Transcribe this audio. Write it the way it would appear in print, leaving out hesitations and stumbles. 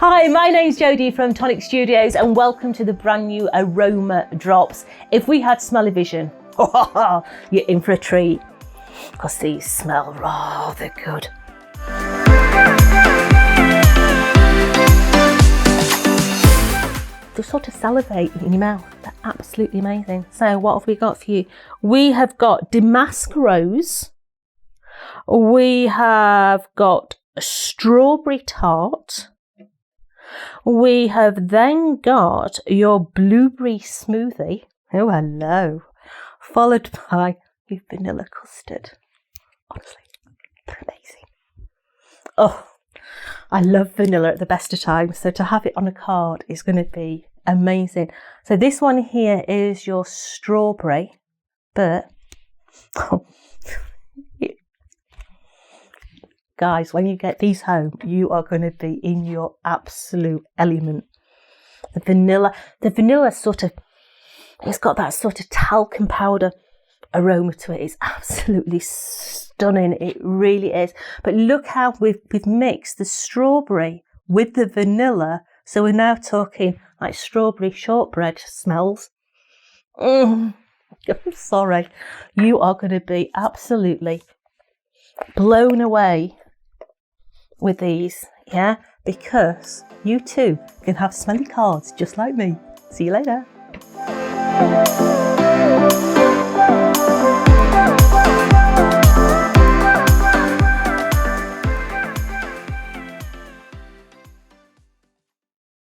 Hi, my name's Jodie from Tonic Studios and welcome to the brand new Aroma Drops. If we had smell-o-vision, you're in for a treat because these smell rather good. They sort of salivate in your mouth. They're absolutely amazing. So what have we got for you? We have got damask rose. We have got strawberry tart. We have then got your blueberry smoothie. Oh, hello. Followed by your vanilla custard. Honestly, they're amazing. Oh, I love vanilla at the best of times. So to have it on a card is going to be amazing. So this one here is your strawberry, but guys, when you get these home, you are going to be in your absolute element. The vanilla sort of, it's got that sort of talcum powder aroma to it. It's absolutely stunning. It really is. But look how we've mixed the strawberry with the vanilla. So we're now talking like strawberry shortbread smells. I'm sorry. You are going to be absolutely blown away with these, yeah, because you too can have smelly cards just like me. See you later.